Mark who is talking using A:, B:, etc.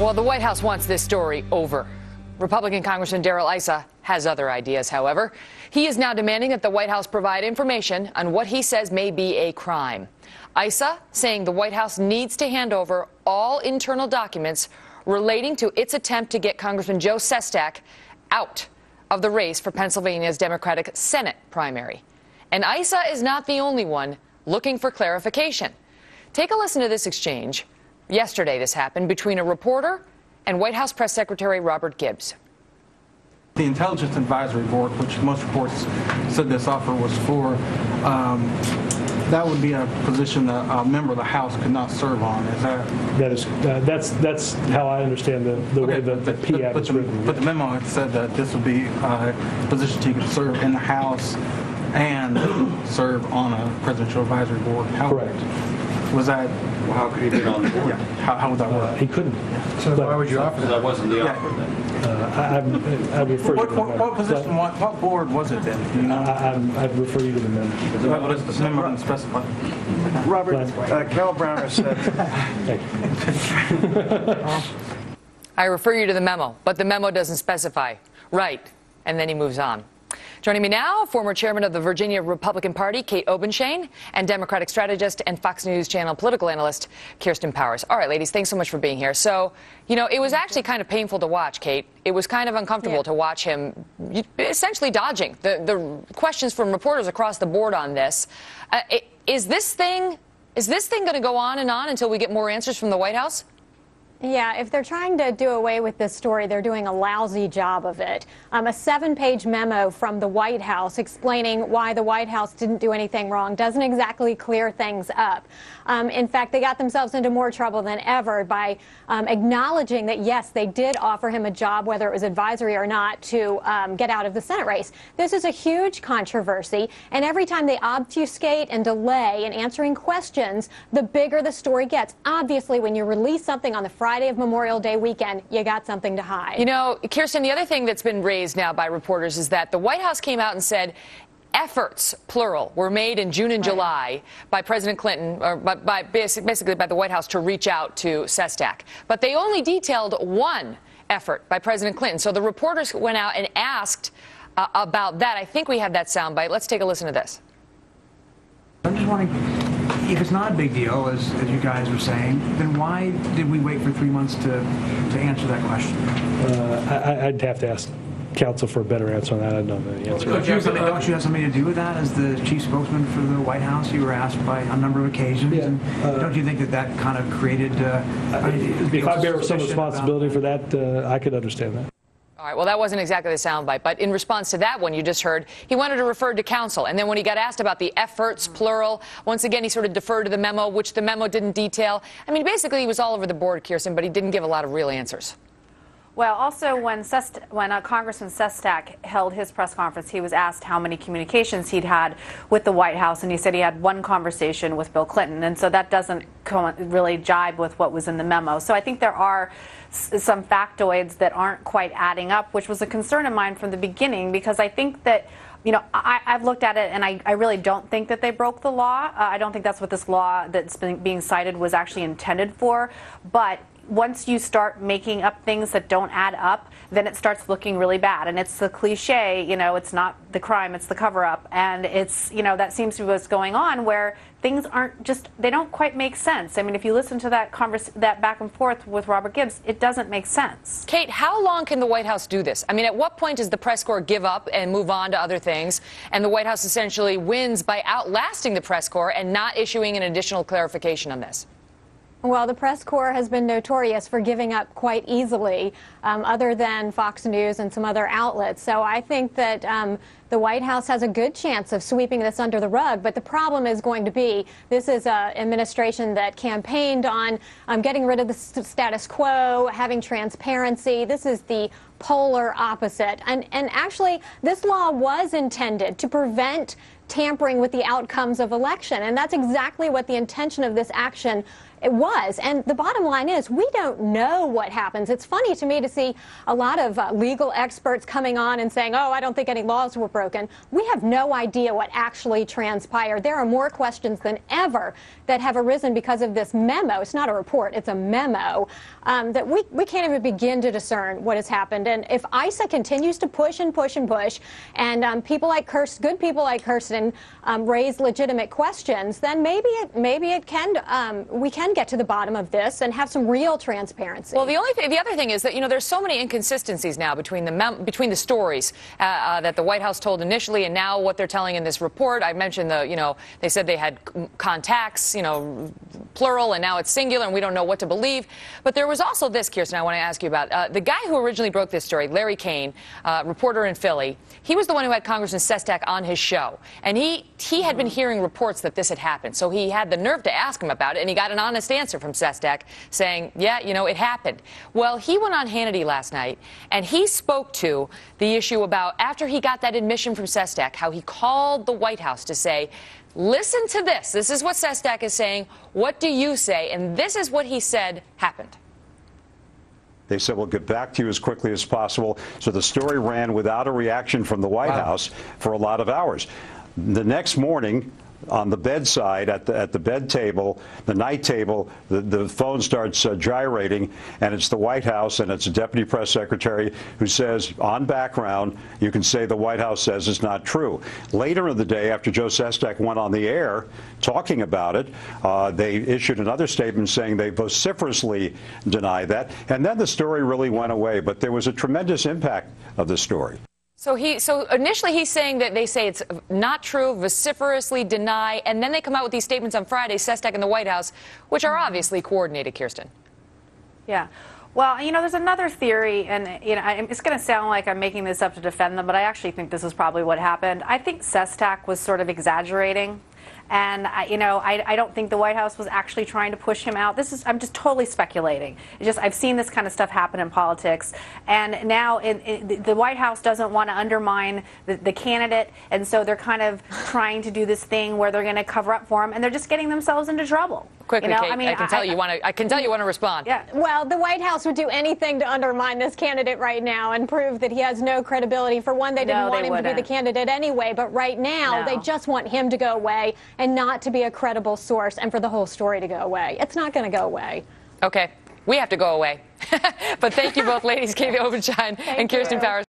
A: Well, the White House wants this story over. Republican Congressman Darrell Issa has other ideas, however. He is now demanding that the White House provide information on what he says may be a crime. Issa saying the White House needs to hand over all internal documents relating to its attempt to get Congressman Joe Sestak out of the race for Pennsylvania's Democratic Senate primary. And Issa is not the only one looking for clarification. Take a listen to this exchange. Yesterday, this happened between a reporter and White House Press Secretary Robert Gibbs.
B: The Intelligence Advisory Board, which most reports said this offer was for, that would be a position that a member of the House could not serve on. Is that?
C: That's how I understand the way the PAB is written.
B: But the memo had said that this would be a position he could serve in the House and serve on a presidential advisory board.
C: Correct.
B: Was that?
D: Well, how could he get on the board?
B: Yeah. How would that work?
C: He couldn't.
E: So why would you offer that?
D: That wasn't the offer then.
C: I refer you to the memo.
B: What position? What board was it then? You know?
C: I'd refer you to the memo.
B: The memo didn't specify.
E: Robert, Cal Browner said.
A: I refer you to the memo, but the memo doesn't specify. Right. And then he moves on. Joining me now, former chairman of the Virginia Republican Party, Kate Obenshain, and Democratic strategist and Fox News Channel political analyst, Kirsten Powers. All right, ladies, thanks so much for being here. So, you know, it was actually kind of painful to watch, Kate. It was kind of uncomfortable to watch him essentially dodging the questions from reporters across the board on this. Is this thing going to go on and on until we get more answers from the White House?
F: Yeah, if they're trying to do away with this story, they're doing a lousy job of it. A 7-page memo from the White House explaining why the White House didn't do anything wrong doesn't exactly clear things up. In fact, they got themselves into more trouble than ever by acknowledging that, yes, they did offer him a job, whether it was advisory or not, to get out of the Senate race. This is a huge controversy, and every time they obfuscate and delay in answering questions, the bigger the story gets. Obviously, when you release something on the Friday of Memorial Day weekend, you got something to hide. You know,
A: Kirsten, the other thing that's been raised now by reporters is that the White House came out and said efforts, plural, were made in June and July by President Clinton, or basically by the White House, to reach out to Sestak. But they only detailed one effort by President Clinton. So the reporters went out and asked about that. I think we have that soundbite. Let's take a listen to this.
G: I'm just wondering, if it's not a big deal, as you guys were saying, then why did we wait for 3 months to answer that question?
C: I'd have to ask counsel for a better answer on that. I don't know the answer.
G: Don't you have something to do with that? As the chief spokesman for the White House, you were asked by a number of occasions.
C: Yeah.
G: And don't you think that kind of created...
C: if I bear some responsibility for that, I could understand that.
A: All right, well, that wasn't exactly the soundbite, but in response to that one you just heard, he wanted to refer to counsel. And then when he got asked about the efforts, plural, once again he sort of deferred to the memo, which the memo didn't detail. I mean, basically he was all over the board, Kirsten, but he didn't give a lot of real answers.
H: Well, also when Congressman Sestak held his press conference, he was asked how many communications he'd had with the White House, and he said he had one conversation with Bill Clinton. And so that doesn't really jibe with what was in the memo. So I think there are some factoids that aren't quite adding up, which was a concern of mine from the beginning, because I think that, you know, I've looked at it and I really don't think that they broke the law. I don't think that's what this law that's being cited was actually intended for. But once you start making up things that don't add up, then it starts looking really bad. And it's the cliche, you know, it's not the crime, it's the cover-up. And it's, you know, that seems to be what's going on, where things aren't just, they don't quite make sense. I mean, if you listen to that back and forth with Robert Gibbs, it doesn't make sense.
A: Kate, how long can the White House do this? I mean, at what point does the press corps give up and move on to other things, and the White House essentially wins by outlasting the press corps and not issuing an additional clarification on this?
F: Well, the press corps has been notorious for giving up quite easily, other than Fox News and some other outlets. So I think that the White House has a good chance of sweeping this under the rug. But the problem is going to be, this is an administration that campaigned on getting rid of the status quo, having transparency. This is the polar opposite. And actually, this law was intended to prevent tampering with the outcomes of election. And that's exactly what the intention of this action It was. And the bottom line is we don't know what happens. It's funny to me to see a lot of legal experts coming on and saying, oh, I don't think any laws were broken. We have no idea what actually transpired. There are more questions than ever that have arisen because of this memo. It's not a report. It's a memo that we can't even begin to discern what has happened. And if Issa continues to push and push and push, and people like good people like Kirsten raise legitimate questions, then maybe it can we can get to the bottom of this and have some real transparency.
A: Well, the other thing is that there's so many inconsistencies now between the stories that the White House told initially and now what they're telling in this report. I mentioned they said they had contacts, plural, and now it's singular, and we don't know what to believe. But there was also this, Kirsten, I want to ask you about. The guy who originally broke this story, Larry Kane, reporter in Philly, he was the one who had Congressman Sestak on his show. And he had been hearing reports that this had happened. So he had the nerve to ask him about it, and he got an honest answer from Sestak saying, yeah, it happened. Well, he went on Hannity last night, and he spoke to the issue about, after he got that admission from Sestak, how he called the White House to say, listen to this. This is what Sestak is saying. What do you say? And this is what he said happened.
I: They said, we'll get back to you as quickly as possible. So the story ran without a reaction from the White House for a lot of hours. The next morning, on the bedside, at the bed table, the night table, the phone starts gyrating, and it's the White House, and it's a deputy press secretary who says, on background, you can say the White House says it's not true. Later in the day, after Joe Sestak went on the air talking about it, they issued another statement saying they vociferously deny that, and then the story really went away. But there was a tremendous impact of the story.
A: So initially he's saying that they say it's not true, vociferously deny, and then they come out with these statements on Friday, Sestak and the White House, which are obviously coordinated, Kirsten.
H: Yeah. Well, there's another theory, and it's going to sound like I'm making this up to defend them, but I actually think this is probably what happened. I think Sestak was sort of exaggerating. And, I don't think the White House was actually trying to push him out. I'm just totally speculating. I've seen this kind of stuff happen in politics. And now the White House doesn't want to undermine the candidate. And so they're kind of trying to do this thing where they're going to cover up for him. And they're just getting themselves into trouble.
A: Quickly, Kate, I can tell you want to respond.
F: Yeah. Well, the White House would do anything to undermine this candidate right now and prove that he has no credibility. For one, they didn't want him to be the candidate anyway. But right now, they just want him to go away and not to be a credible source and for the whole story to go away. It's not going to go away.
A: Okay. We have to go away. But thank you both, ladies, Kate Obenshine and Kirsten Powers.